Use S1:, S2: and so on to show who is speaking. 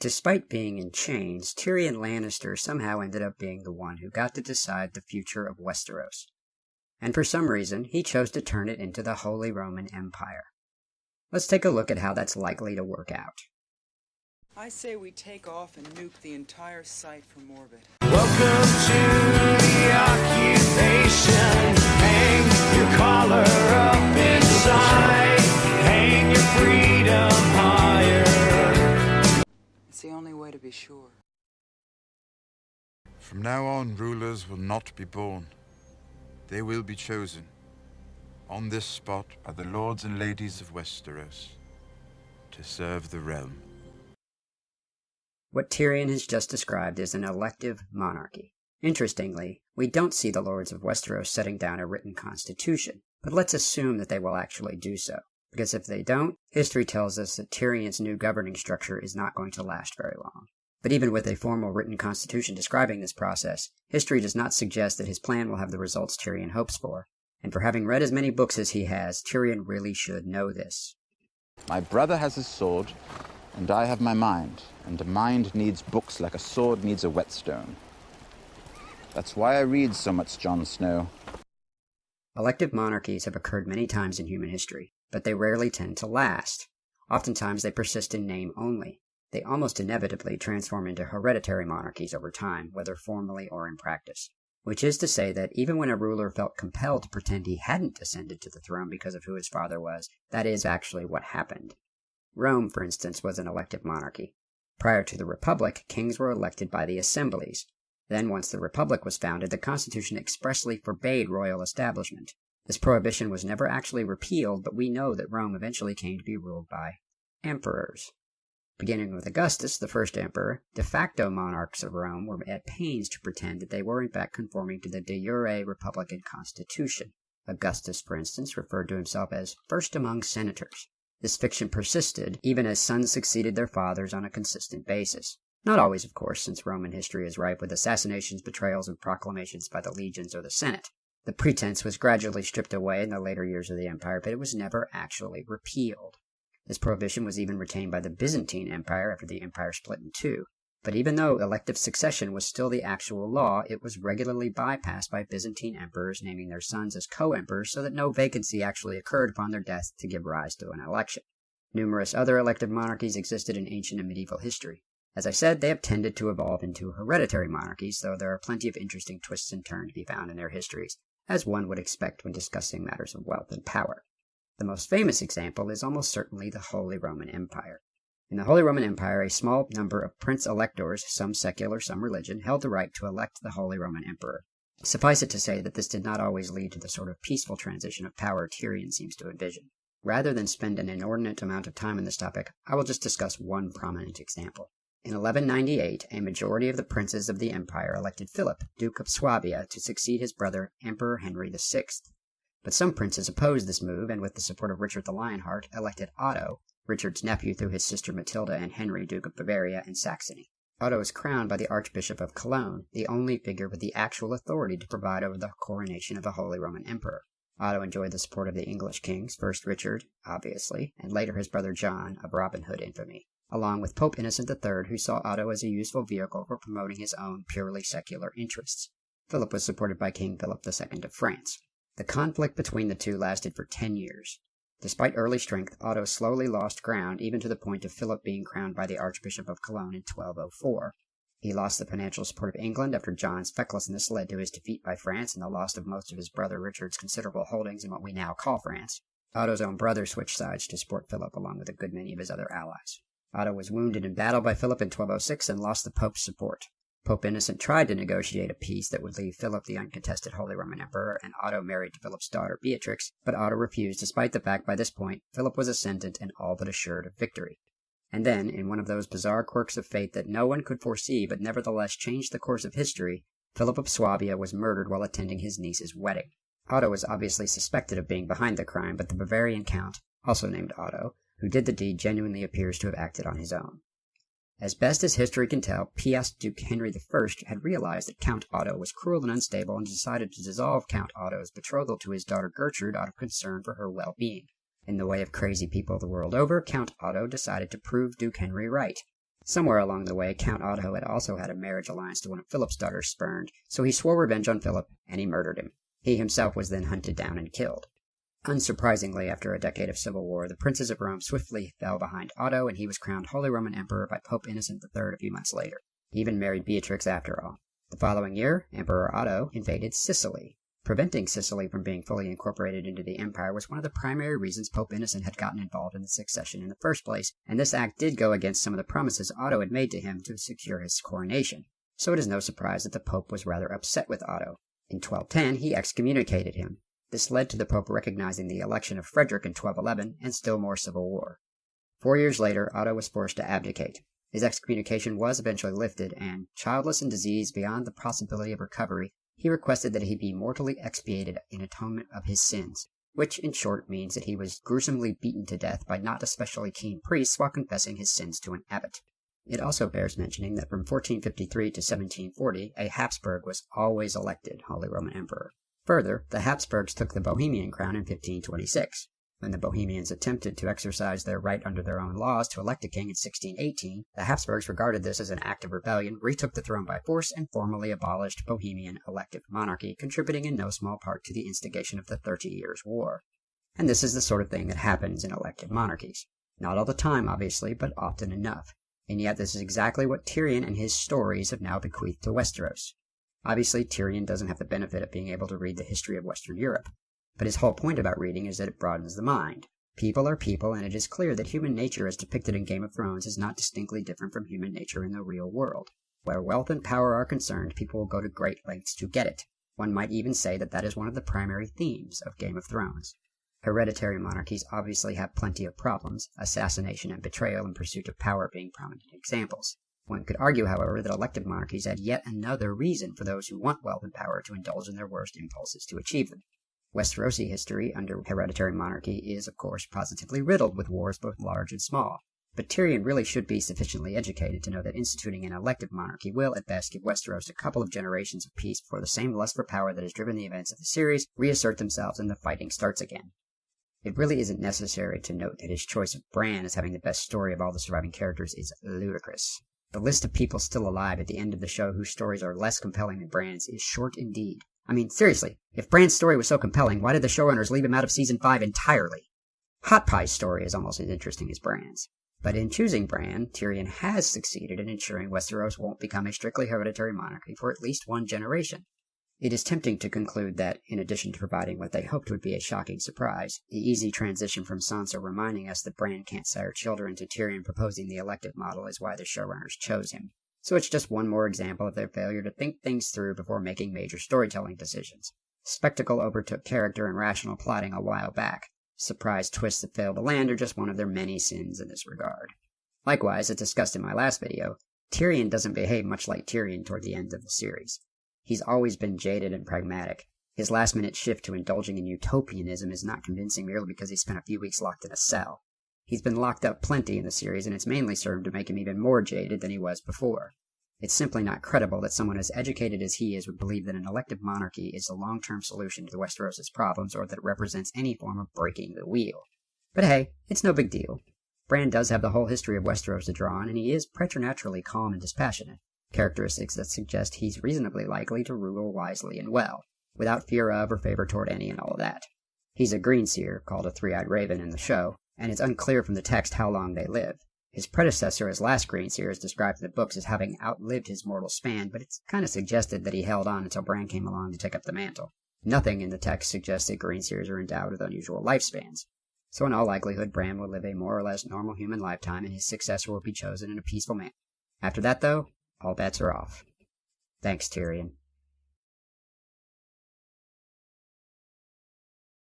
S1: Despite being in chains, Tyrion Lannister somehow ended up being the one who got to decide the future of Westeros. And for some reason, he chose to turn it into the Holy Roman Empire. Let's take a look at how that's likely to work out.
S2: I say we take off and nuke the entire site from orbit.
S3: Welcome to the occupation. Hang your collar up inside. Hang your freedom higher.
S2: It's the only way to be sure.
S4: From now on, rulers will not be born. They will be chosen. On this spot by the lords and ladies of Westeros. To serve the realm.
S1: What Tyrion has just described is an elective monarchy. Interestingly, we don't see the lords of Westeros setting down a written constitution, but let's assume that they will actually do so, because if they don't, history tells us that Tyrion's new governing structure is not going to last very long. But even with a formal written constitution describing this process, history does not suggest that his plan will have the results Tyrion hopes for, and for having read as many books as he has, Tyrion really should know this.
S5: My brother has his sword, and I have my mind, and a mind needs books like a sword needs a whetstone. That's why I read so much Jon Snow.
S1: Elective monarchies have occurred many times in human history, but they rarely tend to last. Oftentimes they persist in name only. They almost inevitably transform into hereditary monarchies over time, whether formally or in practice. Which is to say that even when a ruler felt compelled to pretend he hadn't ascended to the throne because of who his father was, that is actually what happened. Rome, for instance, was an elective monarchy. Prior to the Republic, kings were elected by the assemblies. Then, once the Republic was founded, the Constitution expressly forbade royal establishment. This prohibition was never actually repealed, but we know that Rome eventually came to be ruled by emperors. Beginning with Augustus, the first emperor, de facto monarchs of Rome were at pains to pretend that they were in fact conforming to the de jure republican constitution. Augustus, for instance, referred to himself as first among senators. This fiction persisted, even as sons succeeded their fathers on a consistent basis. Not always, of course, since Roman history is ripe with assassinations, betrayals, and proclamations by the legions or the Senate. The pretense was gradually stripped away in the later years of the empire, but it was never actually repealed. This prohibition was even retained by the Byzantine Empire after the empire split in two. But even though elective succession was still the actual law, it was regularly bypassed by Byzantine emperors naming their sons as co-emperors so that no vacancy actually occurred upon their death to give rise to an election. Numerous other elective monarchies existed in ancient and medieval history. As I said, they have tended to evolve into hereditary monarchies, though there are plenty of interesting twists and turns to be found in their histories, as one would expect when discussing matters of wealth and power. The most famous example is almost certainly the Holy Roman Empire. In the Holy Roman Empire, a small number of prince-electors, some secular, some religion, held the right to elect the Holy Roman Emperor. Suffice it to say that this did not always lead to the sort of peaceful transition of power Tyrion seems to envision. Rather than spend an inordinate amount of time on this topic, I will just discuss one prominent example. In 1198, a majority of the princes of the empire elected Philip, Duke of Swabia, to succeed his brother, Emperor Henry VI. But some princes opposed this move, and with the support of Richard the Lionheart, elected Otto, Richard's nephew through his sister Matilda and Henry, Duke of Bavaria and Saxony. Otto was crowned by the Archbishop of Cologne, the only figure with the actual authority to provide over the coronation of the Holy Roman Emperor. Otto enjoyed the support of the English kings, first Richard, obviously, and later his brother John, of Robin Hood infamy, along with Pope Innocent III, who saw Otto as a useful vehicle for promoting his own purely secular interests. Philip was supported by King Philip II of France. The conflict between the two lasted for 10 years. Despite early strength, Otto slowly lost ground, even to the point of Philip being crowned by the Archbishop of Cologne in 1204. He lost the financial support of England after John's fecklessness led to his defeat by France and the loss of most of his brother Richard's considerable holdings in what we now call France. Otto's own brother switched sides to support Philip along with a good many of his other allies. Otto was wounded in battle by Philip in 1206 and lost the Pope's support. Pope Innocent tried to negotiate a peace that would leave Philip the uncontested Holy Roman Emperor and Otto married to Philip's daughter Beatrix, but Otto refused despite the fact by this point Philip was ascendant and all but assured of victory. And then, in one of those bizarre quirks of fate that no one could foresee but nevertheless changed the course of history, Philip of Swabia was murdered while attending his niece's wedding. Otto was obviously suspected of being behind the crime, but the Bavarian count, also named Otto, who did the deed genuinely appears to have acted on his own. As best as history can tell, Piast Duke Henry I had realized that Count Otto was cruel and unstable and decided to dissolve Count Otto's betrothal to his daughter Gertrude out of concern for her well-being. In the way of crazy people the world over, Count Otto decided to prove Duke Henry right. Somewhere along the way, Count Otto had also had a marriage alliance to one of Philip's daughters spurned, so he swore revenge on Philip, and he murdered him. He himself was then hunted down and killed. Unsurprisingly, after a decade of civil war, the princes of Rome swiftly fell behind Otto, and he was crowned Holy Roman Emperor by Pope Innocent III a few months later. He even married Beatrix after all. The following year, Emperor Otto invaded Sicily. Preventing Sicily from being fully incorporated into the empire was one of the primary reasons Pope Innocent had gotten involved in the succession in the first place, and this act did go against some of the promises Otto had made to him to secure his coronation. So it is no surprise that the Pope was rather upset with Otto. In 1210, he excommunicated him. This led to the Pope recognizing the election of Frederick in 1211 and still more civil war. 4 years later, Otto was forced to abdicate. His excommunication was eventually lifted, and, childless and diseased beyond the possibility of recovery, he requested that he be mortally expiated in atonement of his sins, which in short means that he was gruesomely beaten to death by not especially keen priests while confessing his sins to an abbot. It also bears mentioning that from 1453 to 1740, a Habsburg was always elected Holy Roman Emperor. Further, the Habsburgs took the Bohemian crown in 1526. When the Bohemians attempted to exercise their right under their own laws to elect a king in 1618, the Habsburgs regarded this as an act of rebellion, retook the throne by force, and formally abolished Bohemian elective monarchy, contributing in no small part to the instigation of the 30 Years' War. And this is the sort of thing that happens in elective monarchies. Not all the time, obviously, but often enough. And yet this is exactly what Tyrion and his stories have now bequeathed to Westeros. Obviously, Tyrion doesn't have the benefit of being able to read the history of Western Europe. But his whole point about reading is that it broadens the mind. People are people, and it is clear that human nature as depicted in Game of Thrones is not distinctly different from human nature in the real world. Where wealth and power are concerned, people will go to great lengths to get it. One might even say that that is one of the primary themes of Game of Thrones. Hereditary monarchies obviously have plenty of problems, assassination and betrayal in pursuit of power being prominent examples. One could argue, however, that elective monarchies add yet another reason for those who want wealth and power to indulge in their worst impulses to achieve them. Westerosi history under hereditary monarchy is, of course, positively riddled with wars both large and small, but Tyrion really should be sufficiently educated to know that instituting an elective monarchy will, at best, give Westeros a couple of generations of peace before the same lust for power that has driven the events of the series reassert themselves and the fighting starts again. It really isn't necessary to note that his choice of Bran as having the best story of all the surviving characters is ludicrous. The list of people still alive at the end of the show whose stories are less compelling than Bran's is short indeed. I mean, seriously, if Bran's story was so compelling, why did the showrunners leave him out of Season 5 entirely? Hot Pie's story is almost as interesting as Bran's. But in choosing Bran, Tyrion has succeeded in ensuring Westeros won't become a strictly hereditary monarchy for at least one generation. It is tempting to conclude that, in addition to providing what they hoped would be a shocking surprise, the easy transition from Sansa reminding us that Bran can't sire children to Tyrion proposing the elective model is why the showrunners chose him. So it's just one more example of their failure to think things through before making major storytelling decisions. Spectacle overtook character and rational plotting a while back. Surprise twists that fail to land are just one of their many sins in this regard. Likewise, as discussed in my last video, Tyrion doesn't behave much like Tyrion toward the end of the series. He's always been jaded and pragmatic. His last-minute shift to indulging in utopianism is not convincing merely because he spent a few weeks locked in a cell. He's been locked up plenty in the series, and it's mainly served to make him even more jaded than he was before. It's simply not credible that someone as educated as he is would believe that an elective monarchy is the long-term solution to Westeros' problems, or that it represents any form of breaking the wheel. But hey, it's no big deal. Bran does have the whole history of Westeros to draw on, and he is preternaturally calm and dispassionate, characteristics that suggest he's reasonably likely to rule wisely and well, without fear of or favor toward any and all of that. He's a greenseer, called a three-eyed raven in the show, and it's unclear from the text how long they live. His predecessor as last greenseer is described in the books as having outlived his mortal span, but it's kind of suggested that he held on until Bran came along to take up the mantle. Nothing in the text suggests that greenseers are endowed with unusual lifespans. So in all likelihood, Bran will live a more or less normal human lifetime, and his successor will be chosen in a peaceful manner. After that, though, all bets are off. Thanks, Tyrion.